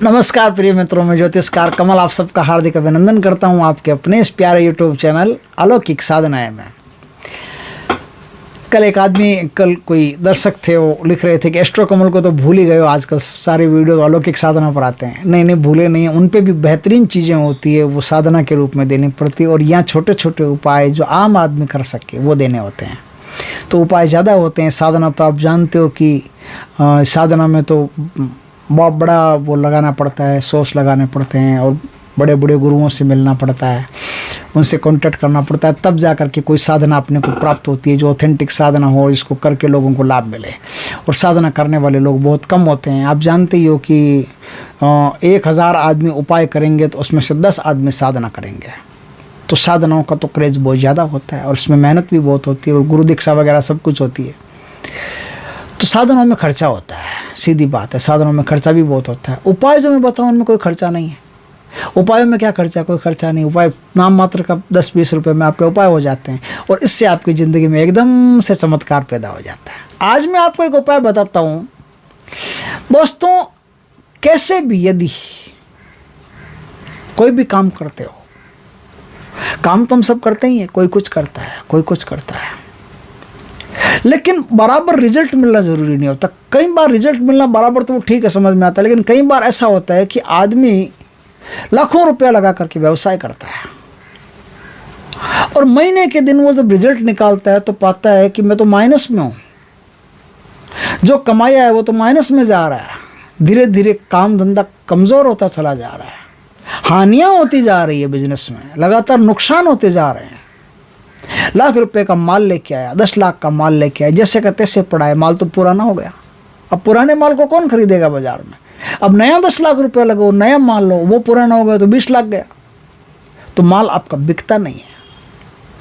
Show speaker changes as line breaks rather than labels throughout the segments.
नमस्कार प्रिय मित्रों, मैं ज्योतिषकार कमल आप सबका हार्दिक अभिनंदन करता हूं आपके अपने इस प्यारे यूट्यूब चैनल अलौकिक साधनाएं में। कल कोई दर्शक थे, वो लिख रहे थे कि एस्ट्रो कमल को तो भूल ही गए हो, आजकल सारे वीडियो अलौकिक साधना पर आते हैं। नहीं, भूले नहीं हैं, उन पे भी बेहतरीन चीज़ें होती है, वो साधना के रूप में देनी पड़ती है। और यहाँ छोटे छोटे उपाय जो आम आदमी कर सके वो देने होते हैं, तो उपाय ज़्यादा होते हैं। साधना तो आप जानते हो कि साधना में तो बहुत बड़ा वो लगाना पड़ता है, सोर्स लगाने पड़ते हैं, और बड़े बड़े गुरुओं से मिलना पड़ता है, उनसे कांटेक्ट करना पड़ता है, तब जा कर के कोई साधना अपने को प्राप्त होती है जो ऑथेंटिक साधना हो, इसको करके लोगों को लाभ मिले। और साधना करने वाले लोग बहुत कम होते हैं। आप जानते ही हो कि 1000 आदमी उपाय करेंगे तो उसमें से 10 आदमी साधना करेंगे। तो साधनाओं का तो क्रेज़ बहुत ज़्यादा होता है और इसमें मेहनत भी बहुत होती है, और गुरु दीक्षा वगैरह सब कुछ होती है। तो साधनों में खर्चा होता है, सीधी बात है, साधनों में खर्चा भी बहुत होता है। उपाय जो मैं बताऊँ उनमें कोई खर्चा नहीं है। उपायों में क्या खर्चा? कोई खर्चा नहीं। उपाय नाम मात्र का 10-20 रुपए में आपके उपाय हो जाते हैं, और इससे आपकी ज़िंदगी में एकदम से चमत्कार पैदा हो जाता है। आज मैं आपको एक उपाय बताता हूँ दोस्तों। कैसे भी यदि कोई भी काम करते हो, काम तो हम सब करते ही हैं, कोई कुछ करता है, कोई कुछ करता है, लेकिन बराबर रिजल्ट मिलना ज़रूरी नहीं होता। कई बार रिजल्ट मिलना बराबर तो वो ठीक है, समझ में आता है, लेकिन कई बार ऐसा होता है कि आदमी लाखों रुपया लगा करके व्यवसाय करता है, और महीने के दिन वो जब रिजल्ट निकालता है तो पाता है कि मैं तो माइनस में हूँ, जो कमाया है वो तो माइनस में जा रहा है। धीरे धीरे काम धंधा कमज़ोर होता चला जा रहा है, हानियाँ होती जा रही है बिजनेस में, लगातार नुकसान होते जा रहे हैं। लाख रुपए का माल लेके आया, 10 लाख का माल लेके आया, जैसे का तैसे पड़ा है, माल तो पुराना हो गया। अब पुराने माल को कौन खरीदेगा बाजार में? अब नया 10 लाख रुपए लगाओ, नया माल लो, वो पुराना हो गया तो 20 लाख गया, तो माल आपका बिकता नहीं है।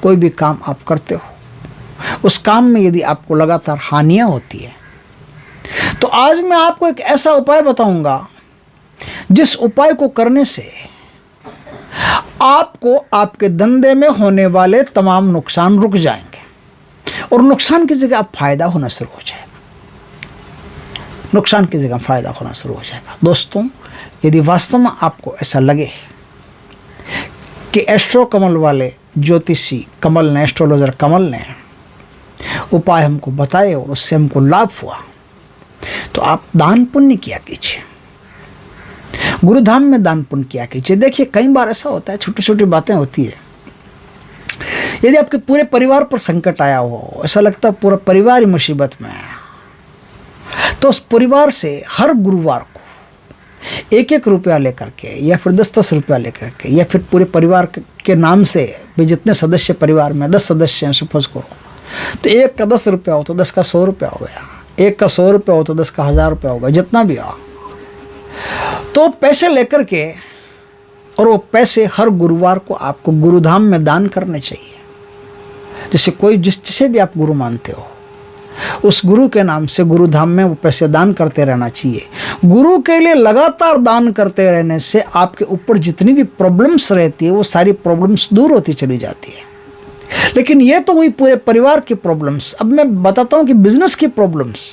कोई भी काम आप करते हो, उस काम में यदि आपको लगातार हानियाँ होती है, तो आज मैं आपको एक ऐसा उपाय बताऊंगा जिस उपाय को करने से आपको आपके धंधे में होने वाले तमाम नुकसान रुक जाएंगे, और नुकसान की जगह आप फायदा होना शुरू हो जाएगा। नुकसान की जगह फायदा होना शुरू हो जाएगा। दोस्तों, यदि वास्तव में आपको ऐसा लगे कि एस्ट्रो कमल वाले ज्योतिषी कमल ने, एस्ट्रोलॉजर कमल ने उपाय हमको बताए और उससे हमको लाभ हुआ, तो आप दान पुण्य किया कीजिए, गुरुधाम में दान पुण्य किया कीजिए। देखिए, कई बार ऐसा होता है, छोटी छोटी बातें होती है। यदि आपके पूरे परिवार पर संकट आया हो, ऐसा लगता है पूरा परिवार ही मुसीबत में है, तो उस परिवार से हर गुरुवार को 1-1 रुपया लेकर के, या फिर 10-10 रुपया लेकर के, या फिर पूरे परिवार के नाम से भी, जितने सदस्य परिवार में 10 सदस्य हैं सपोज करो, तो 1 का 10 रुपया हो तो 10 का 100 रुपया हो गया, 1 का 100 रुपया हो तो 10 का 1000 रुपया होगा, जितना भी हो, तो पैसे लेकर के, और वो पैसे हर गुरुवार को आपको गुरुधाम में दान करने चाहिए। जैसे कोई जिसे भी आप गुरु मानते हो, उस गुरु के नाम से गुरुधाम में वो पैसे दान करते रहना चाहिए। गुरु के लिए लगातार दान करते रहने से आपके ऊपर जितनी भी प्रॉब्लम्स रहती है वो सारी प्रॉब्लम्स दूर होती चली जाती है। लेकिन ये तो हुई पूरे परिवार की प्रॉब्लम्स। अब मैं बताता हूँ कि बिजनेस की प्रॉब्लम्स।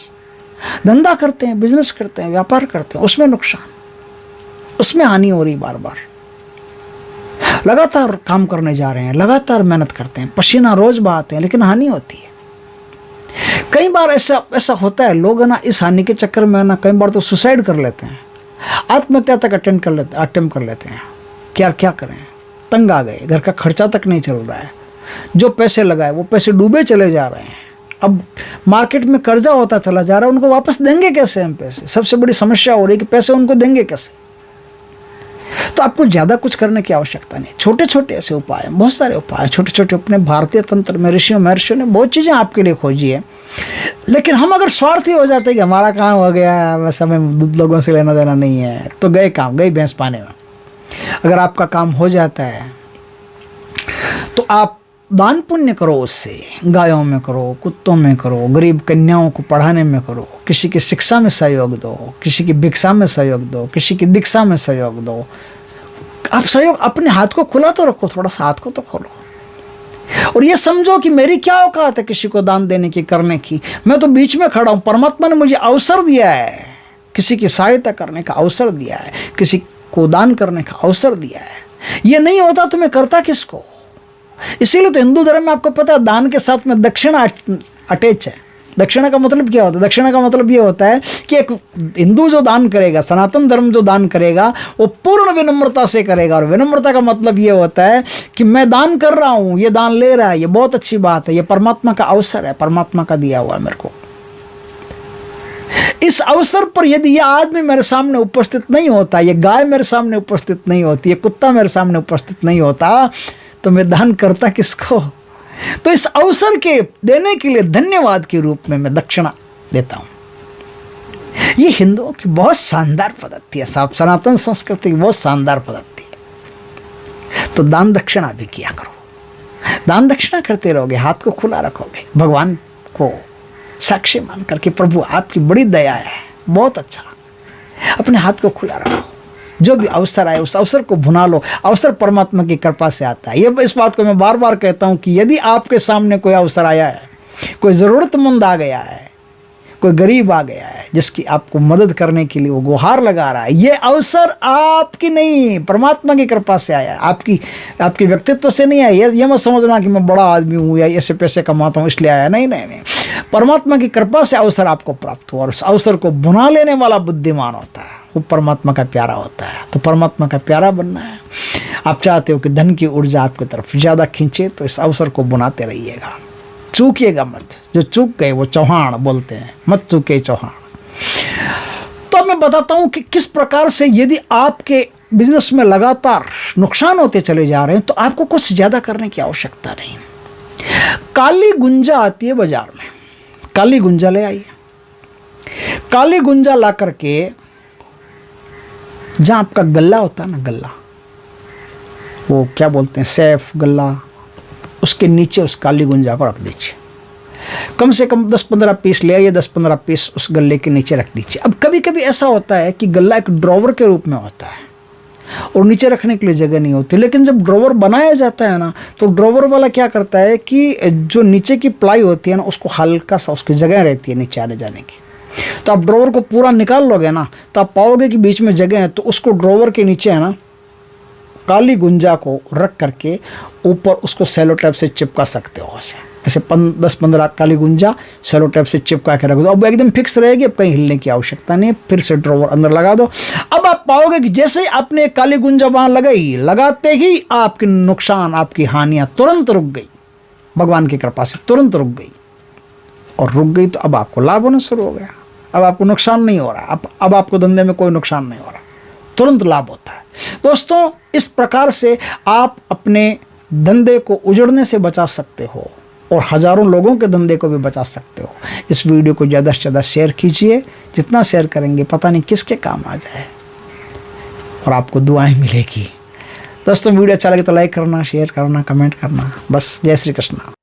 धंधा करते हैं, बिजनेस करते हैं, व्यापार करते हैं, उसमें नुकसान, उसमें हानि हो रही, बार बार लगातार काम करने जा रहे हैं, लगातार मेहनत करते हैं, पसीना रोज बहाते हैं, लेकिन हानि होती है। कई बार ऐसा होता है, लोग ना इस हानि के चक्कर में ना कई बार तो सुसाइड कर लेते हैं, आत्महत्या तक अटेम्प्ट कर लेते हैं। क्या करें, तंग आ गए, घर का खर्चा तक नहीं चल रहा है, जो पैसे लगाए वो पैसे डूबे चले जा रहे हैं। अब मार्केट में कर्जा होता चला जा रहा है, उनको वापस देंगे कैसे हम पैसे? सबसे बड़ी समस्या हो रही है कि पैसे उनको देंगे कैसे? तो आपको ज़्यादा कुछ करने की आवश्यकता नहीं। छोटे छोटे ऐसे उपाय हैं, बहुत सारे उपाय छोटे छोटे अपने भारतीय तंत्र में ऋषियों महर्षियों ने बहुत चीज़ें आपके लिए खोजी है। लेकिन हम अगर स्वार्थी हो जाते हैं कि हमारा काम हो गया, वैसे हमें लोगों से लेना देना नहीं है, तो गई भैंस पाने में। अगर आपका काम हो जाता है तो आप दान पुण्य करो, उससे गायों में करो, कुत्तों में करो, गरीब कन्याओं को पढ़ाने में करो, किसी की शिक्षा में सहयोग दो, किसी की भिक्षा में सहयोग दो, किसी की दीक्षा में सहयोग दो। आप सहयोग, अपने हाथ को खुला तो रखो, थोड़ा सा हाथ को तो खोलो, और ये समझो कि मेरी क्या औकात है किसी को दान देने की, करने की। मैं तो बीच में खड़ा हूँ, परमात्मा ने मुझे अवसर दिया है किसी की सहायता करने का अवसर दिया है, किसी को दान करने का अवसर दिया है। ये नहीं होता तो मैं करता किसको? इसीलिए तो हिंदू धर्म में आपको पता है दान के साथ में दक्षिणा अटैच है। दक्षिणा का मतलब क्या होता है? दक्षिणा का मतलब ये होता है कि एक हिंदू जो दान करेगा, सनातन धर्म जो दान करेगा, वो पूर्ण विनम्रता से करेगा। और विनम्रता का मतलब ये होता है कि मैं दान कर रहा हूँ, ये दान ले रहा है, ये बहुत अच्छी बात है, ये परमात्मा का अवसर है, परमात्मा का दिया हुआ है मेरे को। इस अवसर पर यदि ये आदमी मेरे सामने उपस्थित नहीं होता, ये गाय मेरे सामने उपस्थित नहीं होती, ये कुत्ता मेरे सामने उपस्थित नहीं होता, तो मैं दान करता किसको? तो इस अवसर के देने के लिए धन्यवाद के रूप में मैं दक्षिणा देता हूं। ये हिंदुओं की बहुत शानदार पद्धति है साहब, सनातन संस्कृति की बहुत शानदार पद्धति है। तो दान दक्षिणा भी किया करो। दान दक्षिणा करते रहोगे, हाथ को खुला रखोगे, भगवान को साक्षी मान करके, प्रभु आपकी बड़ी दया है, बहुत अच्छा, अपने हाथ को खुला रखो। जो भी अवसर आए उस अवसर को भुना लो। अवसर परमात्मा की कृपा से आता है। ये इस बात को मैं बार बार कहता हूँ कि यदि आपके सामने कोई अवसर आया है, कोई ज़रूरतमंद आ गया है, कोई गरीब आ गया है जिसकी आपको मदद करने के लिए वो गुहार लगा रहा है, ये अवसर आपकी नहीं, परमात्मा की कृपा से आया है, आपकी व्यक्तित्व से नहीं आया। ये मत समझना कि मैं बड़ा आदमी हूँ या ऐसे पैसे कमाता हूँ इसलिए आया, नहीं नहीं नहीं। परमात्मा की कृपा से अवसर आपको प्राप्त हुआ और उस अवसर को भुना लेने वाला बुद्धिमान होता है, वो परमात्मा का प्यारा होता है। तो परमात्मा का प्यारा बनना है। आप चाहते हो कि धन की ऊर्जा आपकी तरफ ज़्यादा खींचे, तो इस अवसर को बुनाते रहिएगा, चूकिएगा मत। जो चूक गए वो चौहान बोलते हैं, मत चूके चौहान। तो अब मैं बताता हूं कि किस प्रकार से यदि आपके बिजनेस में लगातार नुकसान होते चले जा रहे हैं तो आपको कुछ ज़्यादा करने की आवश्यकता नहीं। काली गुंजा आती है बाजार में, काली गुंजा ले आइए। काली गुंजा ला करके जहाँ आपका गल्ला होता है ना, गल्ला, वो क्या बोलते हैं, सैफ गल्ला, उसके नीचे उस काली गुंजा को रख दीजिए। कम से कम 10-15 पीस ले आइए, 10-15 पीस उस गल्ले के नीचे रख दीजिए। अब कभी कभी ऐसा होता है कि गल्ला एक ड्रॉवर के रूप में होता है और नीचे रखने के लिए जगह नहीं होती, लेकिन जब ड्रॉवर बनाया जाता है ना, तो ड्रॉवर वाला क्या करता है कि जो नीचे की प्लाई होती है ना, उसको हल्का सा, उसकी जगह रहती है नीचे आने जाने की। तो आप ड्रॉवर को पूरा निकाल लोगे ना, तो आप पाओगे कि बीच में जगह है, तो उसको ड्रॉवर के नीचे है ना, काली गुंजा को रख करके ऊपर उसको सेलो टेप से चिपका सकते हो। ऐसे 10-15 काली गुंजा सेलो टेप से चिपका के रख दो। अब एकदम फिक्स रहेगी, अब कहीं हिलने की आवश्यकता नहीं। फिर से ड्रॉवर अंदर लगा दो। अब आप पाओगे कि जैसे ही आपने काली गुंजा वहाँ लगाई, लगाते ही आपके नुकसान, आपकी हानियाँ तुरंत रुक गई, भगवान की कृपा से तुरंत रुक गई। और रुक गई तो अब आपको लाभ होना शुरू हो गया। अब आपको नुकसान नहीं हो रहा, अब आपको धंधे में कोई नुकसान नहीं हो रहा, तुरंत लाभ होता है। दोस्तों, इस प्रकार से आप अपने धंधे को उजड़ने से बचा सकते हो और हज़ारों लोगों के धंधे को भी बचा सकते हो। इस वीडियो को ज़्यादा से ज़्यादा शेयर कीजिए। जितना शेयर करेंगे पता नहीं किसके काम आ जाए और आपको दुआएं मिलेगी। दोस्तों, वीडियो अच्छा लगे तो लाइक करना, शेयर करना, कमेंट करना। बस, जय श्री कृष्ण।